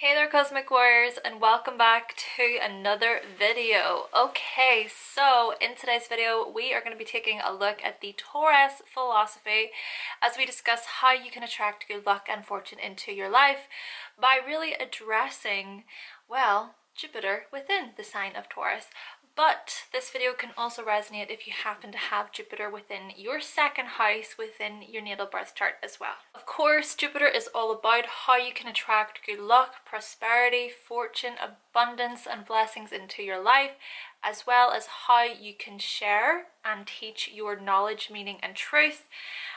Hey there Cosmic Warriors, and welcome back to another video. Okay, so in today's video we are going to be taking a look at the Taurus philosophy as we discuss how you can attract good luck and fortune into your life by really addressing, well, Jupiter within the sign of Taurus. But this video can also resonate if you happen to have Jupiter within your second house within your natal birth chart as well. Of course, Jupiter is all about how you can attract good luck, prosperity, fortune, abundance and blessings into your life, as well as how you can share and teach your knowledge, meaning and truth,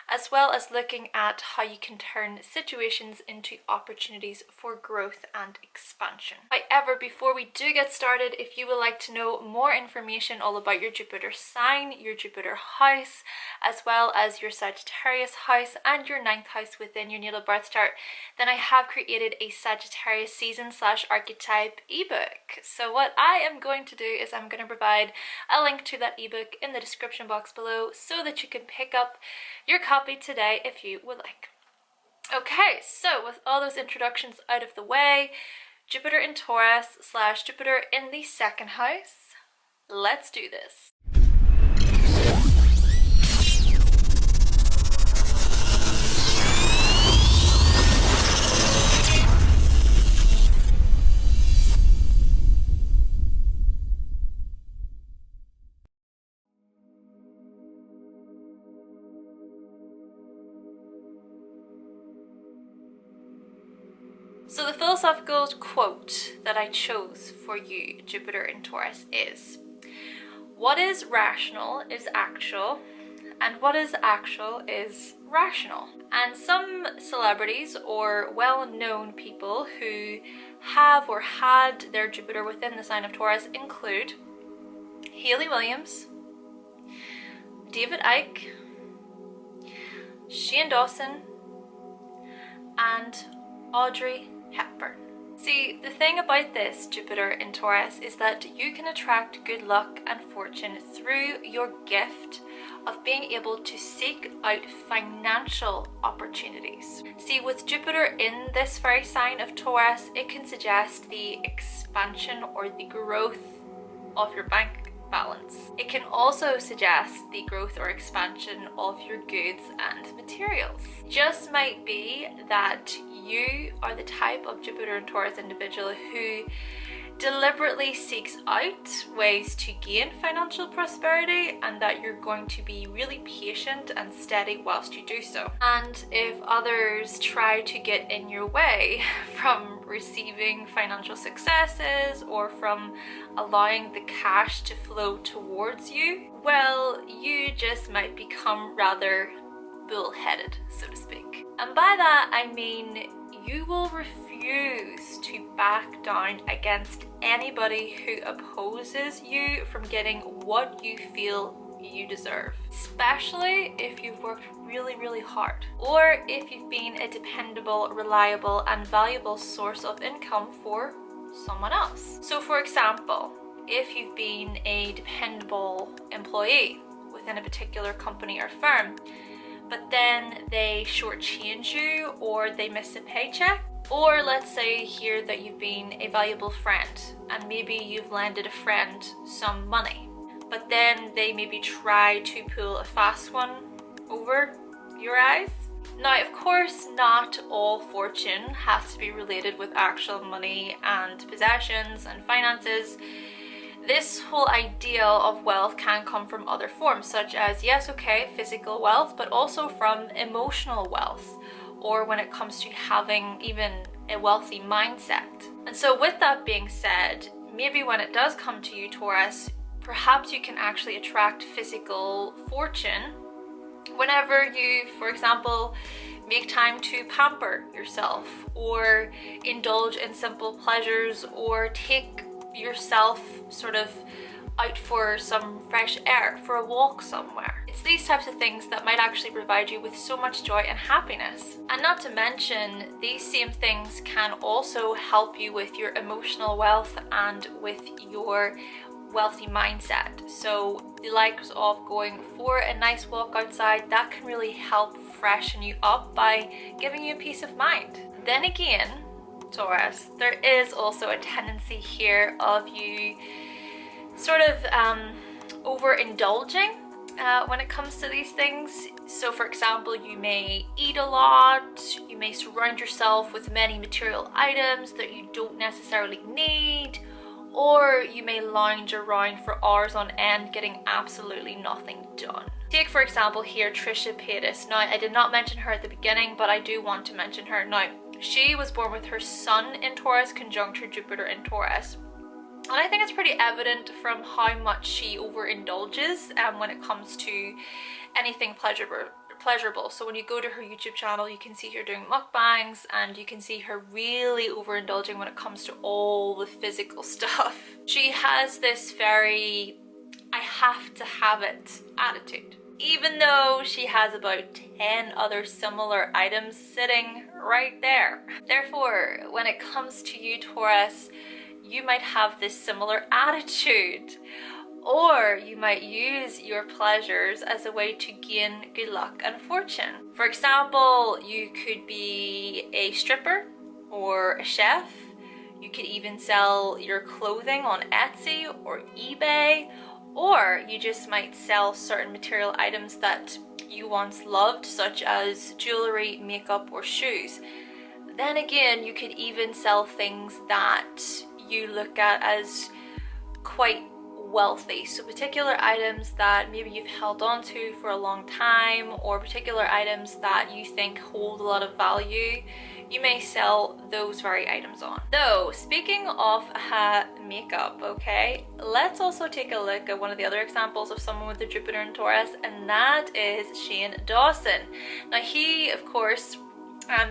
as well as looking at how you can turn situations into opportunities for growth and expansion. However, before we do get started, if you would like to know more information all about your Jupiter sign, your Jupiter house, as well as your Sagittarius house and your 9th house within your natal birth chart, then I have created a Sagittarius season/archetype ebook. So what I am going to do is I'm going to provide a link to that ebook in the description box below so that you can pick up your copy today if you would like. Okay, so with all those introductions out of the way, Jupiter in Taurus / Jupiter in the second house, let's do this. So the philosophical quote that I chose for you, Jupiter in Taurus, is: what is rational is actual, and what is actual is rational. And some celebrities or well-known people who have or had their Jupiter within the sign of Taurus include Hayley Williams, David Icke, Shane Dawson, and Audrey Hepburn. See, the thing about this Jupiter in Taurus is that you can attract good luck and fortune through your gift of being able to seek out financial opportunities. See, with Jupiter in this very sign of Taurus, it can suggest the expansion or the growth of your bank balance. It can also suggest the growth or expansion of your goods and materials. Just might be that you are the type of Jupiter and Taurus individual who deliberately seeks out ways to gain financial prosperity, and that you're going to be really patient and steady whilst you do so. And if others try to get in your way from receiving financial successes or from allowing the cash to flow towards you, well, you just might become rather bullheaded, so to speak. And by that I mean you will refuse to back down against anybody who opposes you from getting what you feel you deserve, especially if you've worked really hard, or if you've been a dependable, reliable and valuable source of income for someone else. So for example, if you've been a dependable employee within a particular company or firm, but then they shortchange you or they miss a paycheck, or let's say here that you've been a valuable friend and maybe you've lended a friend some money, but then they maybe try to pull a fast one over your eyes. Now, of course, not all fortune has to be related with actual money and possessions and finances. This whole ideal of wealth can come from other forms, such as, yes, okay, physical wealth, but also from emotional wealth, or when it comes to having even a wealthy mindset. And so with that being said, maybe when it does come to you, Taurus, perhaps you can actually attract physical fortune whenever you, for example, make time to pamper yourself, or indulge in simple pleasures, or take yourself sort of out for some fresh air, for a walk somewhere. It's these types of things that might actually provide you with so much joy and happiness. And not to mention, these same things can also help you with your emotional wealth and with your wealthy mindset. So the likes of going for a nice walk outside, that can really help freshen you up by giving you peace of mind. Then again, Taurus, there is also a tendency here of you sort of overindulging when it comes to these things. So for example, you may eat a lot, you may surround yourself with many material items that you don't necessarily need, or you may lounge around for hours on end getting absolutely nothing done. Take for example here Trisha Paytas. Now I did not mention her at the beginning, but I do want to mention her. Now she was born with her sun in Taurus conjunct her Jupiter in Taurus. And I think it's pretty evident from how much she overindulges when it comes to anything pleasurable. So when you go to her YouTube channel, you can see her doing mukbangs, and you can see her really overindulging when it comes to all the physical stuff. She has this very I have to have it attitude, even though she has about 10 other similar items sitting right there. Therefore, when it comes to you, Taurus, you might have this similar attitude, or you might use your pleasures as a way to gain good luck and fortune. For example, you could be a stripper or a chef. You could even sell your clothing on Etsy or eBay, or you just might sell certain material items that you once loved, such as jewelry, makeup, or shoes. Then again, you could even sell things that you look at as quite wealthy. So particular items that maybe you've held on to for a long time, or particular items that you think hold a lot of value, you may sell those very items on. Though, speaking of makeup, okay, let's also take a look at one of the other examples of someone with a Jupiter in Taurus, and that is Shane Dawson. Now he, of course,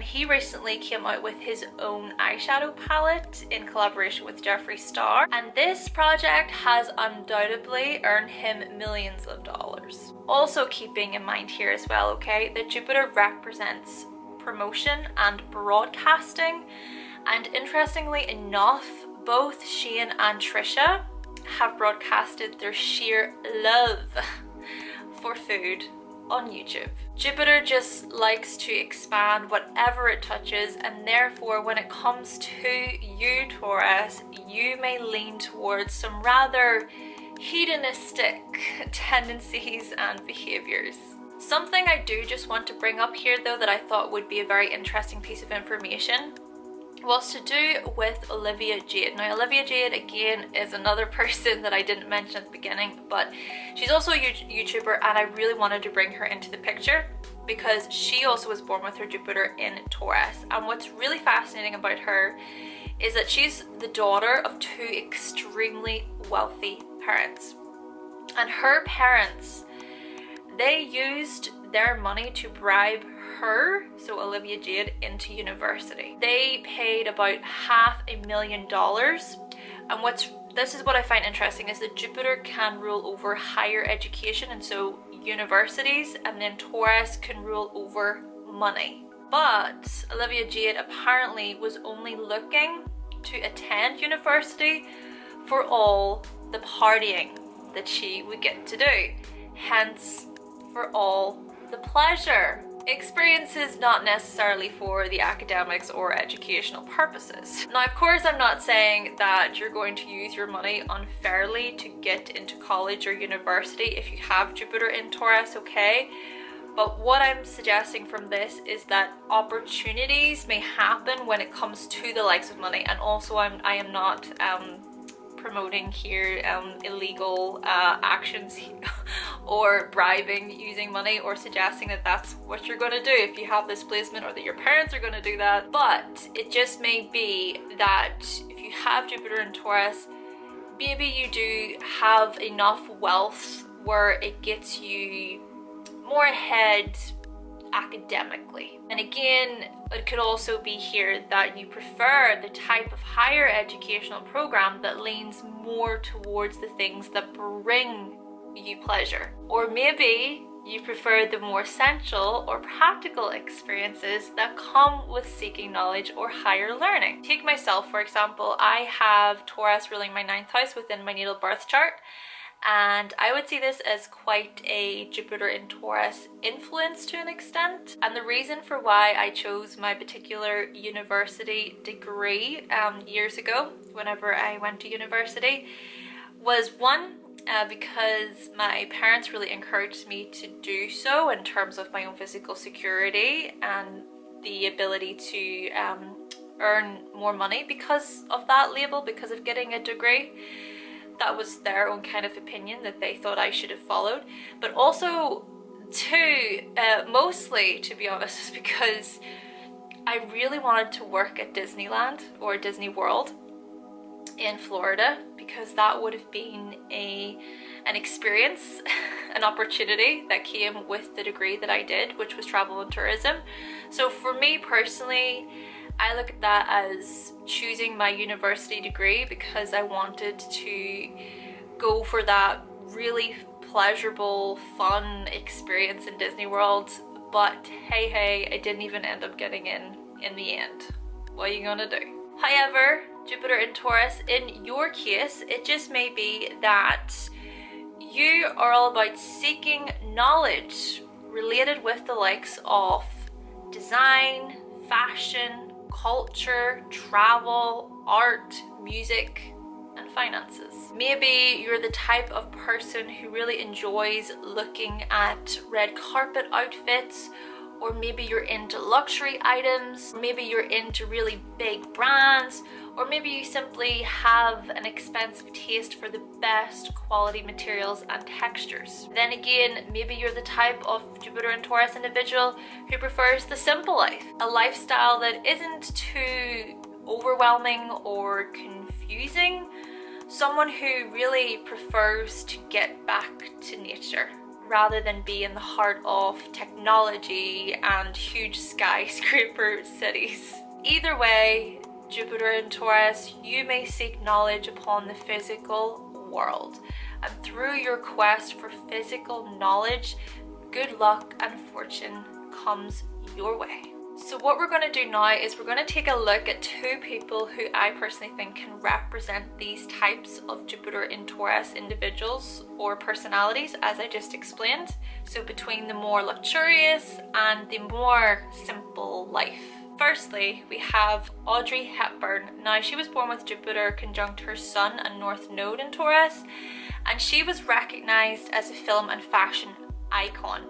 he recently came out with his own eyeshadow palette in collaboration with Jeffree Star, and this project has undoubtedly earned him millions of dollars. Also keeping in mind here as well, okay, that Jupiter represents promotion and broadcasting, and interestingly enough, both Shane and Trisha have broadcasted their sheer love for food on YouTube. Jupiter just likes to expand whatever it touches, and therefore when it comes to you, Taurus, you may lean towards some rather hedonistic tendencies and behaviors. Something I do just want to bring up here though that I thought would be a very interesting piece of information was to do with Olivia Jade. Now Olivia Jade again is another person that I didn't mention at the beginning, but she's also a YouTuber, and I really wanted to bring her into the picture because she also was born with her Jupiter in Taurus. And what's really fascinating about her is that she's the daughter of two extremely wealthy parents, and her parents, they used their money to bribe her, so Olivia Jade, into university. They paid about $500,000, and this is what I find interesting is that Jupiter can rule over higher education, and so universities, and then Taurus can rule over money. But Olivia Jade apparently was only looking to attend university for all the partying that she would get to do, hence for all the pleasure. Experiences not necessarily for the academics or educational purposes. Now of course I'm not saying that you're going to use your money unfairly to get into college or university if you have Jupiter in Taurus, okay? But what I'm suggesting from this is that opportunities may happen when it comes to the likes of money, and also I am not promoting here illegal actions or bribing using money, or suggesting that that's what you're going to do if you have this placement, or that your parents are going to do that. But it just may be that if you have Jupiter in Taurus, maybe you do have enough wealth where it gets you more ahead academically. And again, it could also be here that you prefer the type of higher educational program that leans more towards the things that bring you pleasure. Or maybe you prefer the more essential or practical experiences that come with seeking knowledge or higher learning. Take myself, for example. I have Taurus ruling my 9th house within my natal birth chart, and I would see this as quite a Jupiter in Taurus influence to an extent. And the reason for why I chose my particular university degree years ago, whenever I went to university, was one, because my parents really encouraged me to do so in terms of my own physical security and the ability to earn more money because of that label, because of getting a degree. That was their own kind of opinion that they thought I should have followed. But also too, mostly to be honest, is because I really wanted to work at Disneyland or Disney World in Florida, because that would have been an experience, an opportunity that came with the degree that I did, which was travel and tourism. So for me personally, I look at that as choosing my university degree because I wanted to go for that really pleasurable, fun experience in Disney World. But hey, I didn't even end up getting in the end. What are you gonna do? However, Jupiter in Taurus, in your case, it just may be that you are all about seeking knowledge related with the likes of design, fashion, culture, travel, art, music, and finances. Maybe you're the type of person who really enjoys looking at red carpet outfits, or maybe you're into luxury items, maybe you're into really big brands, or maybe you simply have an expensive taste for the best quality materials and textures. Then again, maybe you're the type of Jupiter and Taurus individual who prefers the simple life, a lifestyle that isn't too overwhelming or confusing, someone who really prefers to get back to nature rather than be in the heart of technology and huge skyscraper cities. Either way, Jupiter in Taurus, you may seek knowledge upon the physical world, and through your quest for physical knowledge, good luck and fortune comes your way. So what we're going to do now is we're going to take a look at two people who I personally think can represent these types of Jupiter in Taurus individuals or personalities, as I just explained. So between the more luxurious and the more simple life. Firstly, we have Audrey Hepburn. Now, she was born with Jupiter conjunct her Sun and North Node in Taurus, and she was recognized as a film and fashion icon,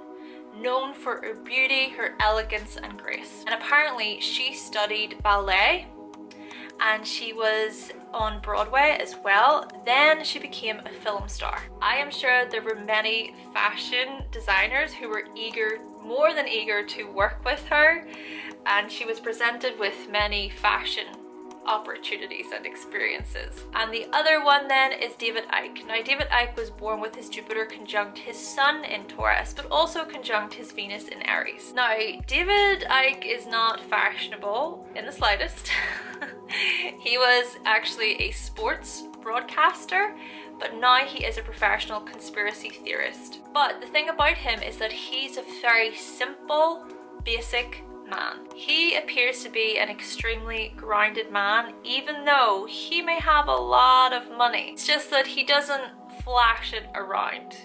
known for her beauty, her elegance and grace. And apparently she studied ballet, and she was on Broadway as well. Then she became a film star. I am sure there were many fashion designers who were more than eager to work with her, and she was presented with many fashion opportunities and experiences. And the other one then is David Icke. Now, David Icke was born with his Jupiter conjunct his Sun in Taurus, but also conjunct his Venus in Aries. Now, David Icke is not fashionable in the slightest. He was actually a sports broadcaster, but now he is a professional conspiracy theorist. But the thing about him is that he's a very simple, basic man. He appears to be an extremely grounded man, even though he may have a lot of money. It's just that he doesn't flash it around.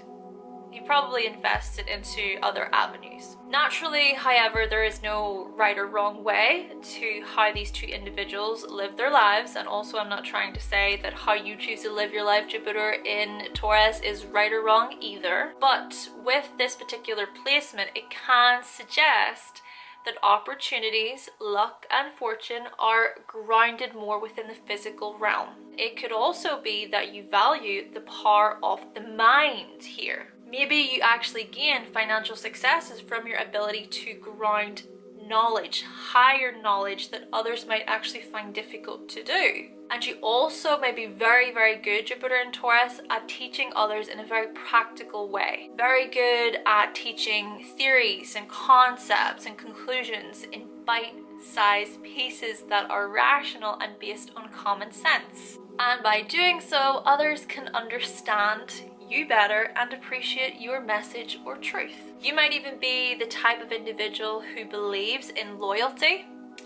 He probably invests it into other avenues. Naturally, however, there is no right or wrong way to how these two individuals live their lives, and also I'm not trying to say that how you choose to live your life, Jupiter in Taurus, is right or wrong either. But with this particular placement, it can suggest that opportunities, luck and fortune are grounded more within the physical realm. It could also be that you value the power of the mind here. Maybe you actually gain financial successes from your ability to ground knowledge, higher knowledge that others might actually find difficult to do. And you also may be very, very good, Jupiter in Taurus, at teaching others in a very practical way. Very good at teaching theories and concepts and conclusions in bite-sized pieces that are rational and based on common sense. And by doing so, others can understand you better and appreciate your message or truth. You might even be the type of individual who believes in loyalty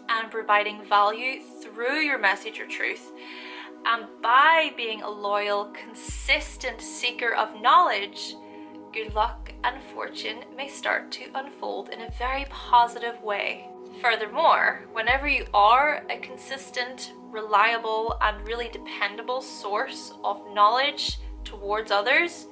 and providing value through your message or truth, And by being a loyal, consistent seeker of knowledge, good luck and fortune may start to unfold in a very positive way. Furthermore, whenever you are a consistent, reliable, and really dependable source of knowledge towards others,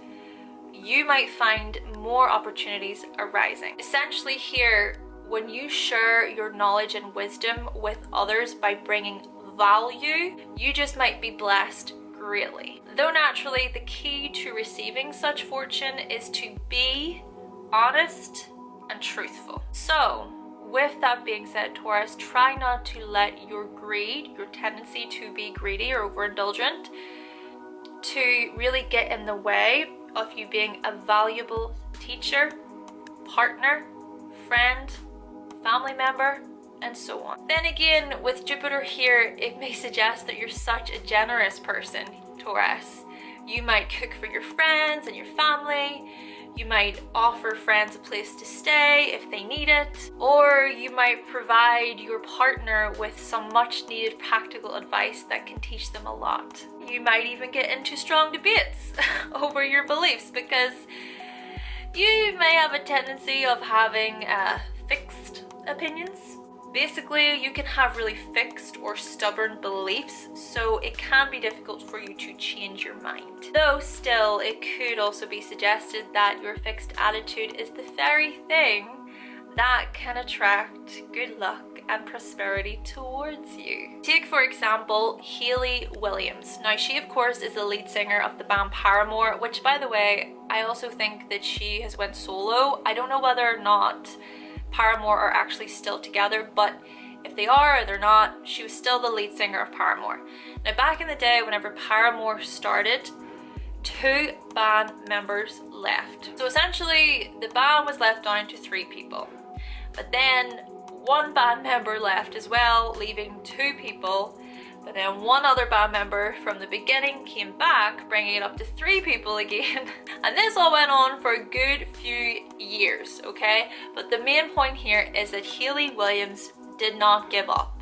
you might find more opportunities arising. Essentially here, when you share your knowledge and wisdom with others by bringing value, you just might be blessed greatly. Though naturally, the key to receiving such fortune is to be honest and truthful. So, with that being said, Taurus, try not to let your greed, your tendency to be greedy or overindulgent, to really get in the way of you being a valuable teacher, partner, friend, family member, and so on. Then again, with Jupiter here, it may suggest that you're such a generous person, Taurus. You might cook for your friends and your family. You might offer friends a place to stay if they need it, or you might provide your partner with some much needed practical advice that can teach them a lot. You might even get into strong debates over your beliefs, because you may have a tendency of having fixed opinions. Basically, you can have really fixed or stubborn beliefs, so it can be difficult for you to change your mind. Though still, it could also be suggested that your fixed attitude is the very thing that can attract good luck and prosperity towards you. Take, for example, Hayley Williams. Now, she, of course, is the lead singer of the band Paramore, which, by the way, I also think that she has went solo. I don't know whether or not Paramore are actually still together, but if they are or they're not, she was still the lead singer of Paramore. Now, back in the day, whenever Paramore started, 2 band members left. So essentially, the band was left down to 3 people. But then 1 band member left as well, leaving 2 people. But then 1 other band member from the beginning came back, bringing it up to 3 people again. And this all went on for a good few years, okay? But the main point here is that Hayley Williams did not give up.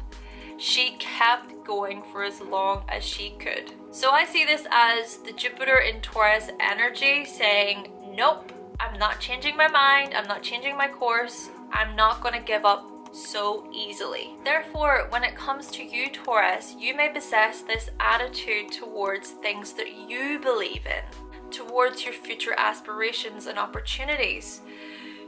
She kept going for as long as she could. So I see this as the Jupiter in Taurus energy saying, nope, I'm not changing my mind, I'm not changing my course, I'm not gonna give up so easily. Therefore, when it comes to you, Taurus, you may possess this attitude towards things that you believe in, towards your future aspirations and opportunities.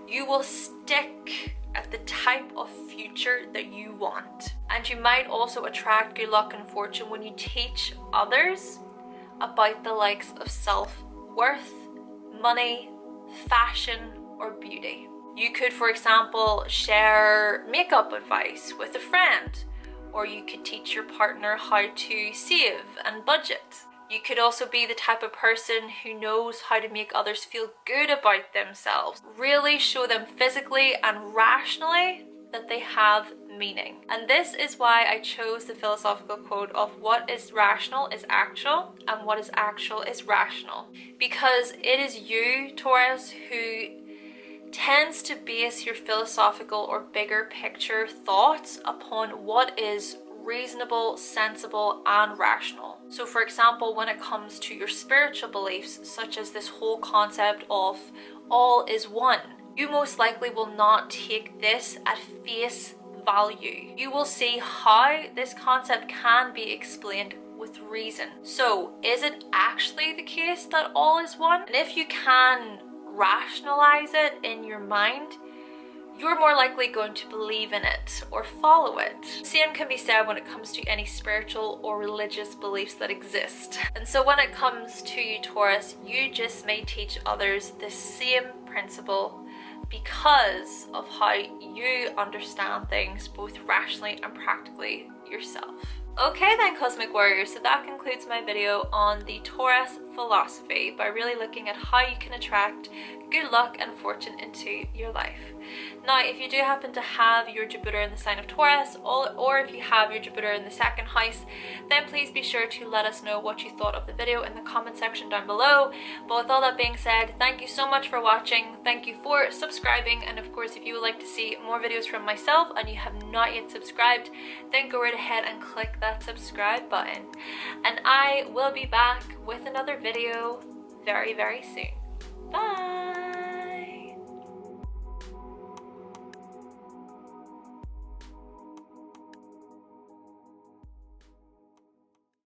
You will stick at the type of future that you want. And you might also attract good luck and fortune when you teach others about the likes of self-worth, money, fashion, or beauty. You could, for example, share makeup advice with a friend, or you could teach your partner how to save and budget. You could also be the type of person who knows how to make others feel good about themselves. Really show them physically and rationally that they have meaning. And this is why I chose the philosophical quote of what is rational is actual and what is actual is rational. Because it is you, Taurus, who tends to base your philosophical or bigger picture thoughts upon what is reasonable, sensible, and rational. So for example, when it comes to your spiritual beliefs, such as this whole concept of all is one, you most likely will not take this at face value. You will see how this concept can be explained with reason. So is it actually the case that all is one? And if you can rationalize it in your mind, you're more likely going to believe in it or follow it. Same can be said when it comes to any spiritual or religious beliefs that exist. And so when it comes to you, Taurus, you just may teach others the same principle because of how you understand things both rationally and practically yourself. Okay then, Cosmic Warriors, so that concludes my video on the Taurus philosophy by really looking at how you can attract good luck and fortune into your life. Now, if you do happen to have your Jupiter in the sign of Taurus, or if you have your Jupiter in the 2nd house, then please be sure to let us know what you thought of the video in the comment section down below. But with all that being said, thank you so much for watching, thank you for subscribing, and of course if you would like to see more videos from myself and you have not yet subscribed, then go right ahead and click that subscribe button. and I will be back with another video very, very soon. Bye!